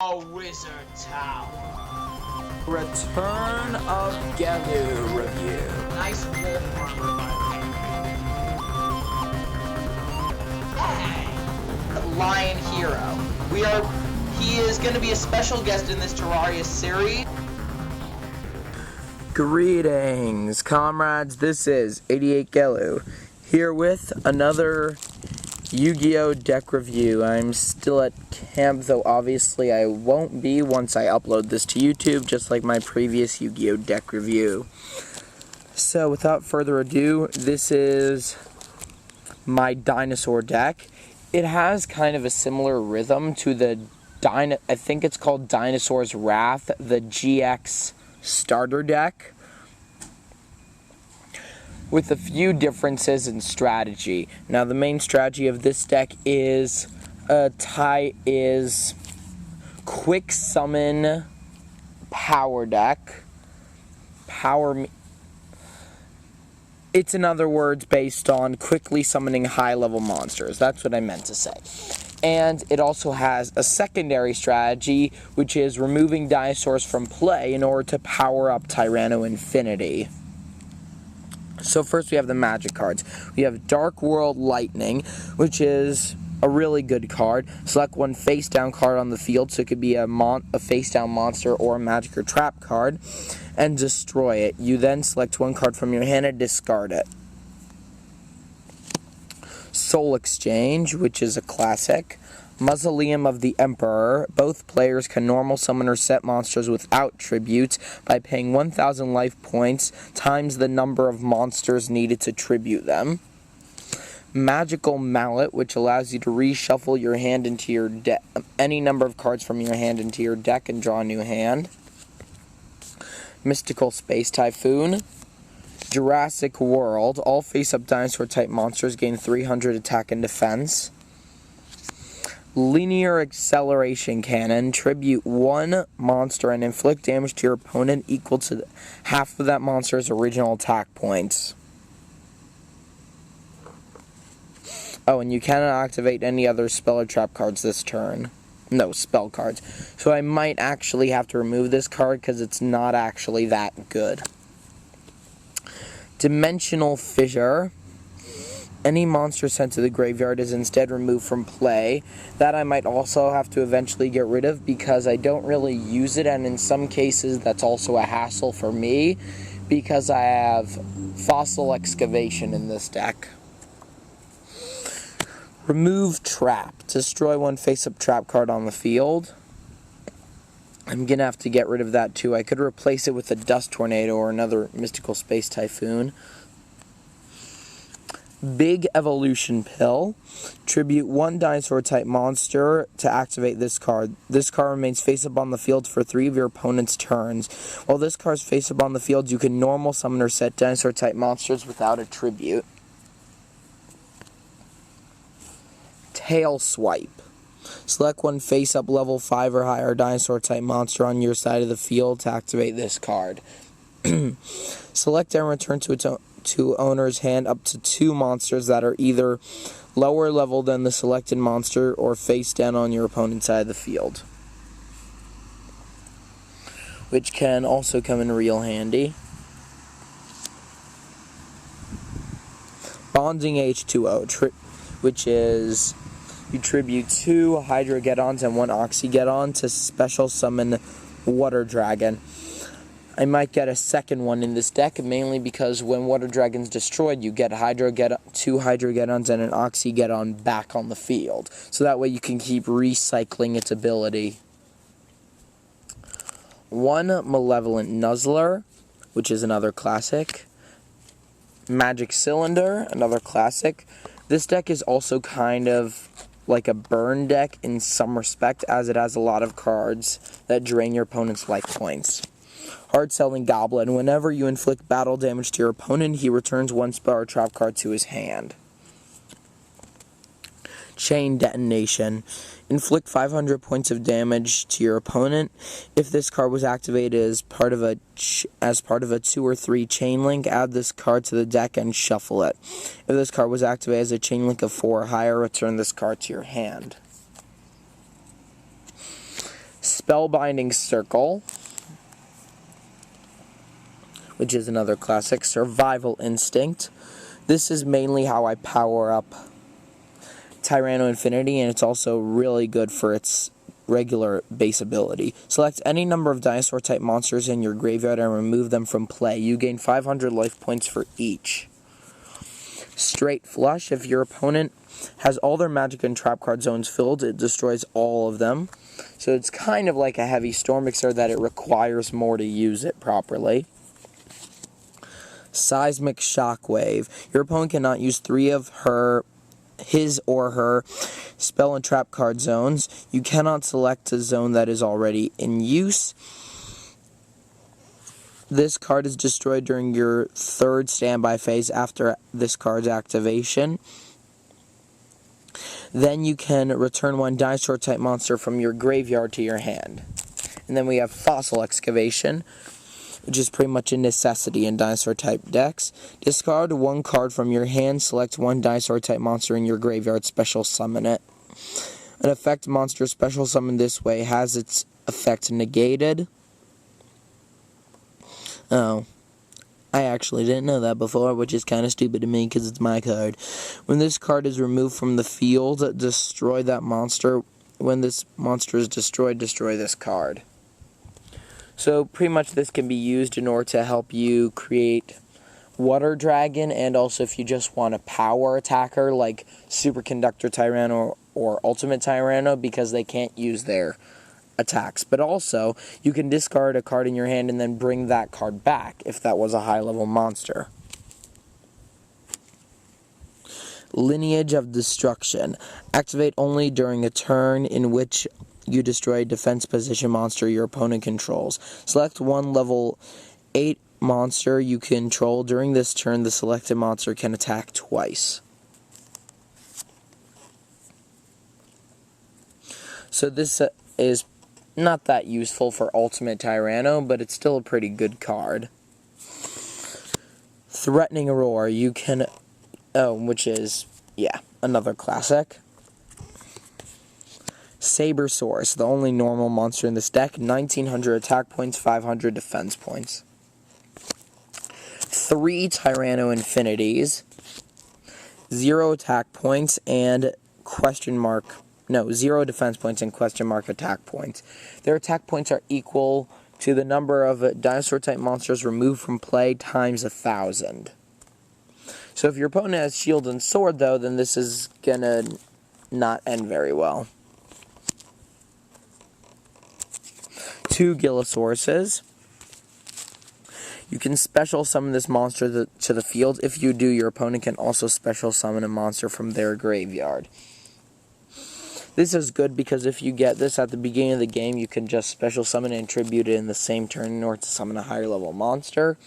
A Wizard Tower. Return of Gelu review. Nice wolf armor, by the way. Hey! Lion Hero. He is going to be a special guest in this Terraria series. Greetings, comrades. This is 88 Gelu, here with another Yu-Gi-Oh! Deck review. I'm still at camp, though obviously I won't be once I upload this to YouTube, just like my previous Yu-Gi-Oh! Deck review. So, without further ado, this is my dinosaur deck. It has kind of a similar rhythm to the I think it's called Dinosaur's Wrath, the GX starter deck, with a few differences in strategy. Now, the main strategy of this deck is quick summon power deck. It's, in other words, based on quickly summoning high-level monsters. That's what I meant to say. And it also has a secondary strategy, which is removing dinosaurs from play in order to power up Tyranno Infinity. So first we have the magic cards. We have Dark World Lightning, which is a really good card. Select one face-down card on the field, so it could be a face-down monster or a magic or trap card, and destroy it. You then select one card from your hand and discard it. Soul Exchange, which is a classic. Mausoleum of the Emperor. Both players can normal summon or set monsters without tributes by paying 1,000 life points times the number of monsters needed to tribute them. Magical Mallet, which allows you to reshuffle your hand into your deck, any number of cards from your hand into your deck and draw a new hand. Mystical Space Typhoon. Jurassic World. All face-up dinosaur-type monsters gain 300 attack and defense. Linear Acceleration Cannon. Tribute one monster and inflict damage to your opponent equal to half of that monster's original attack points. Oh, and you cannot activate any other spell or trap cards this turn. No, spell cards. So I might actually have to remove this card because it's not actually that good. Dimensional Fissure. Any monster sent to the graveyard is instead removed from play. That I might also have to eventually get rid of because I don't really use it, and in some cases that's also a hassle for me because I have Fossil Excavation in this deck. Remove Trap. Destroy one face-up trap card on the field. I'm going to have to get rid of that too. I could replace it with a Dust Tornado or another Mystical Space Typhoon. Big Evolution Pill. Tribute one dinosaur-type monster to activate this card. This card remains face-up on the field for 3 of your opponent's turns. While this card is face-up on the field, you can normal summon or set dinosaur-type monsters without a tribute. Tail Swipe. Select one face-up level 5 or higher dinosaur-type monster on your side of the field to activate this card. Select and return to owner's hand up to 2 monsters that are either lower level than the selected monster or face down on your opponent's side of the field, which can also come in real handy. Bonding H2O, which is you tribute 2 Hydrogeddons and 1 Oxygeddon to special summon Water Dragon. I might get a second one in this deck, mainly because when Water Dragon's destroyed, you get 2 Hydrogeddons and an Oxygeddon back on the field. So that way you can keep recycling its ability. 1 Malevolent Nuzzler, which is another classic. Magic Cylinder, another classic. This deck is also kind of like a burn deck in some respect, as it has a lot of cards that drain your opponent's life points. Hard-sellin Goblin. Whenever you inflict battle damage to your opponent, he returns 1 spell or trap card to his hand. Chain Detonation. Inflict 500 points of damage to your opponent. If this card was activated as part of a 2 or 3 chain link, add this card to the deck and shuffle it. If this card was activated as a chain link of 4 or higher, return this card to your hand. Spellbinding Circle, which is another classic. Survival Instinct. This is mainly how I power up Tyranno Infinity, and it's also really good for its regular base ability. Select any number of dinosaur-type monsters in your graveyard and remove them from play. You gain 500 life points for each. Straight Flush. If your opponent has all their magic and trap card zones filled, it destroys all of them. So it's kind of like a heavy storm, except that it requires more to use it properly. Seismic Shockwave. Your opponent cannot use 3 of his or her spell and trap card zones. You cannot select a zone that is already in use. This card is destroyed during your 3rd standby phase after this card's activation. Then you can return 1 dinosaur-type monster from your graveyard to your hand. And then we have Fossil Excavation, which is pretty much a necessity in dinosaur-type decks. Discard 1 card from your hand, select 1 dinosaur-type monster in your graveyard, special summon it. An effect monster special summoned this way has its effect negated. Oh, I actually didn't know that before, which is kind of stupid to me because it's my card. When this card is removed from the field, destroy that monster. When this monster is destroyed, destroy this card. So pretty much this can be used in order to help you create Water Dragon, and also if you just want a power attacker like Superconductor Tyranno or Ultimate Tyranno, because they can't use their attacks. But also, you can discard a card in your hand and then bring that card back if that was a high-level monster. Lineage of Destruction. Activate only during a turn in which you destroy a defense position monster your opponent controls. Select 1 level 8 monster you control. During this turn, the selected monster can attack twice. So this is not that useful for Ultimate Tyranno, but it's still a pretty good card. Threatening Roar. You can... Oh, which is... yeah, another classic. Sabersaurus, the only normal monster in this deck. 1900 attack points, 500 defense points. 3 Tyranno Infinities. 0 attack points and question mark... No, 0 defense points and question mark attack points. Their attack points are equal to the number of dinosaur-type monsters removed from play times 1,000. So if your opponent has shield and sword, though, then this is gonna not end very well. 2 Gilasauruses. You can special summon this monster to the field. If you do, your opponent can also special summon a monster from their graveyard. This is good because if you get this at the beginning of the game, you can just special summon and tribute it in the same turn in order to summon a higher level monster.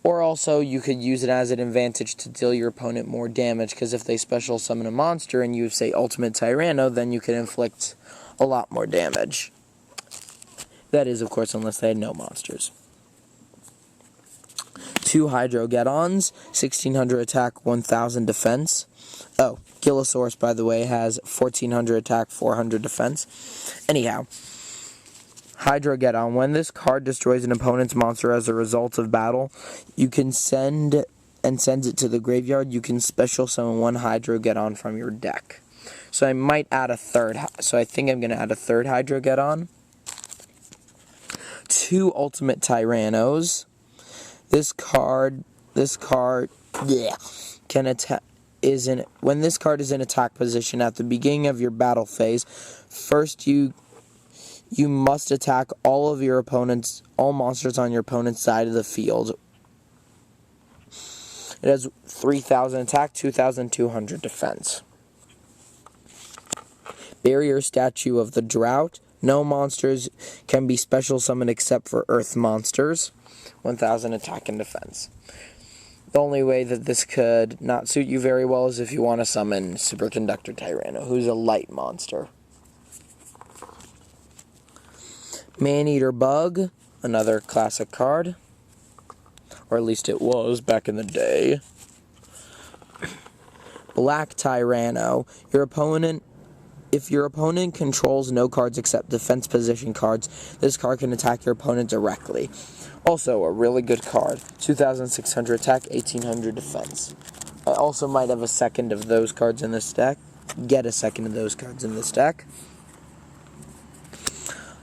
Or also, you could use it as an advantage to deal your opponent more damage, because if they special summon a monster and you say Ultimate Tyranno, then you can inflict a lot more damage. That is, of course, unless they had no monsters. 2 Hydrogeddons, 1600 attack, 1000 defense. Oh, Gilasaurus, by the way, has 1400 attack, 400 defense. Anyhow, Hydrogeddon. When this card destroys an opponent's monster as a result of battle, you can sends it to the graveyard. You can special summon 1 Hydrogeddon from your deck. So I might add a third. So I think I'm going to add a 3rd Hydrogeddon. 2 Ultimate Tyrannos. This card can attack. When this card is in attack position at the beginning of your battle phase, first you must attack all monsters on your opponent's side of the field. It has 3000 attack, 2200 defense. Barrier Statue of the Drought. No monsters can be special summoned except for Earth monsters. 1000 attack and defense. The only way that this could not suit you very well is if you want to summon Superconductor Tyranno, who's a light monster. Man-Eater Bug, another classic card. Or at least it was back in the day. Black Tyranno. Your opponent If your opponent controls no cards except defense position cards, this card can attack your opponent directly. Also, a really good card. 2,600 attack, 1,800 defense. I also might have a second of those cards in this deck. Get a second of those cards in this deck.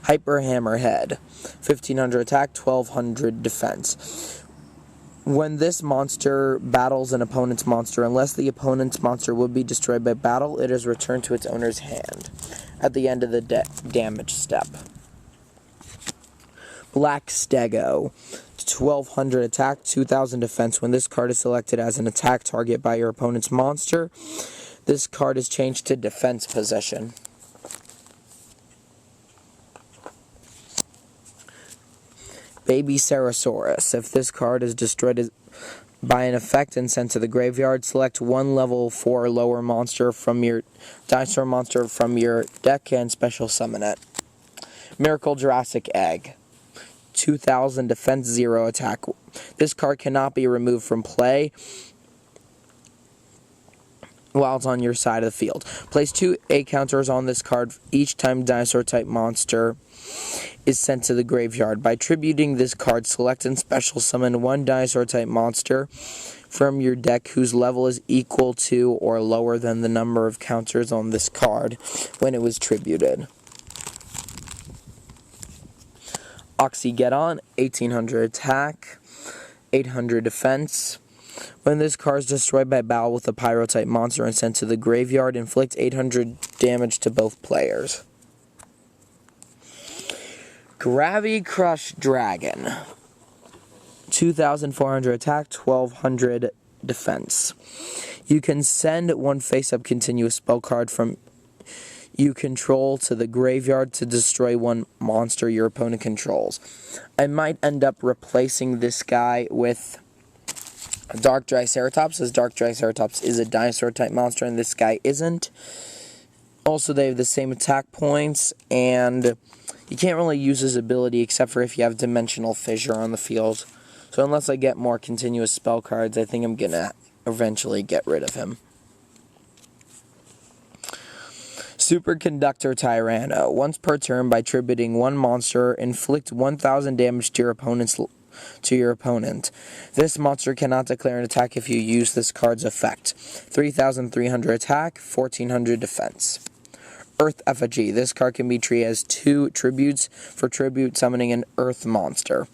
Hyper Hammerhead. 1,500 attack, 1,200 defense. When this monster battles an opponent's monster, unless the opponent's monster would be destroyed by battle, it is returned to its owner's hand at the end of the damage step. Black Stego. 1,200 attack, 2,000 defense. When this card is selected as an attack target by your opponent's monster, this card is changed to defense position. Babycerasaurus. If this card is destroyed by an effect and sent to the graveyard, select one level 4 or lower monster from your dinosaur monster from your deck and special summon it. Miracle Jurassic Egg. 2,000 defense, 0 attack. This card cannot be removed from play while it's on your side of the field. Place 2 A counters on this card each time dinosaur type monster is sent to the graveyard. By tributing this card, select and special summon one dinosaur type monster from your deck whose level is equal to or lower than the number of counters on this card when it was tributed. Oxygeddon, 1,800 attack, 800 defense. When this card is destroyed by battle with a pyro type monster and sent to the graveyard, inflict 800 damage to both players. Gravi-crush Dragon. 2,400 attack, 1,200 defense. You can send one face-up continuous spell card from you control to the graveyard to destroy one monster your opponent controls. I might end up replacing this guy with Dark Driceratops, as Dark Driceratops is a dinosaur-type monster and this guy isn't. Also, they have the same attack points, and you can't really use his ability except for if you have Dimensional Fissure on the field. So unless I get more continuous spell cards, I think I'm going to eventually get rid of him. Superconductor Tyranno. Once per turn, by tributing one monster, inflict 1,000 damage to your opponent. This monster cannot declare an attack if you use this card's effect. 3,300 attack, 1,400 defense. Earth Effigy. This card can be treated as 2 tributes for tribute summoning an earth monster.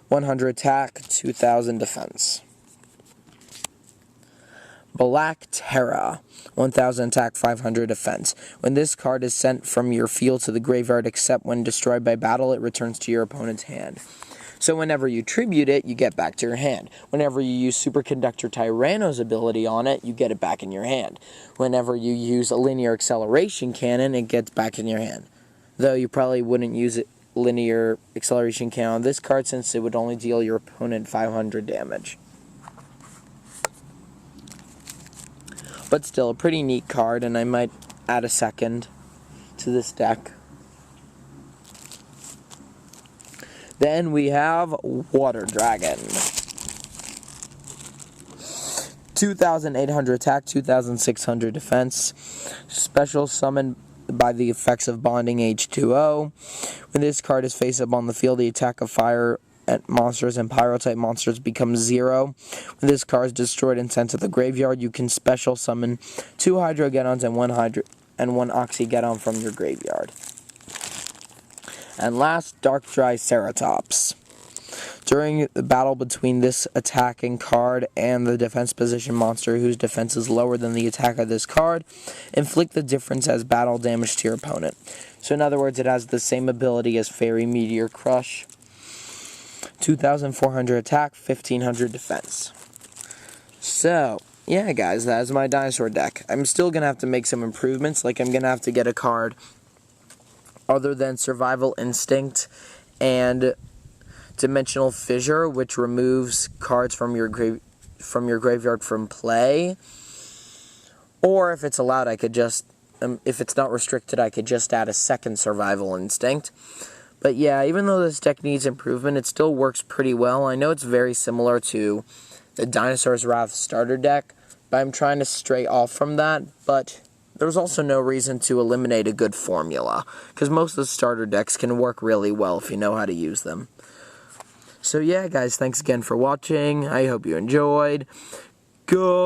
100 attack, 2,000 defense. Black Terra. 1,000 attack, 500 defense. When this card is sent from your field to the graveyard, except when destroyed by battle, it returns to your opponent's hand. So whenever you tribute it, you get back to your hand. Whenever you use Superconductor Tyranno's ability on it, you get it back in your hand. Whenever you use a linear acceleration cannon, it gets back in your hand. Though you probably wouldn't use it linear acceleration cannon on this card since it would only deal your opponent 500 damage. But still, a pretty neat card, and I might add a second to this deck. Then we have Water Dragon. 2,800 attack, 2,600 defense. Special summon by the effects of Bonding H2O. When this card is face up on the field, the attack of fire at monsters and pyro-type monsters becomes 0. When this card is destroyed and sent to the graveyard, you can special summon 2 Hydrogeddons and one Oxygeddon from your graveyard. And last, Dark Driceratops. During the battle between this attacking card and the defense position monster whose defense is lower than the attack of this card, inflict the difference as battle damage to your opponent. So in other words, it has the same ability as Fairy Meteor Crush. 2,400 attack, 1,500 defense. So, yeah guys, that is my dinosaur deck. I'm still going to have to make some improvements, like I'm going to have to get a card other than Survival Instinct and Dimensional Fissure, which removes cards from your graveyard from play. Or if it's allowed, I could just, if it's not restricted, I could just add a second Survival Instinct. But yeah, even though this deck needs improvement, it still works pretty well. I know it's very similar to the Dinosaur's Wrath starter deck, but I'm trying to stray off from that. But there's also no reason to eliminate a good formula, because most of the starter decks can work really well if you know how to use them. So yeah, guys, thanks again for watching. I hope you enjoyed. Goodbye.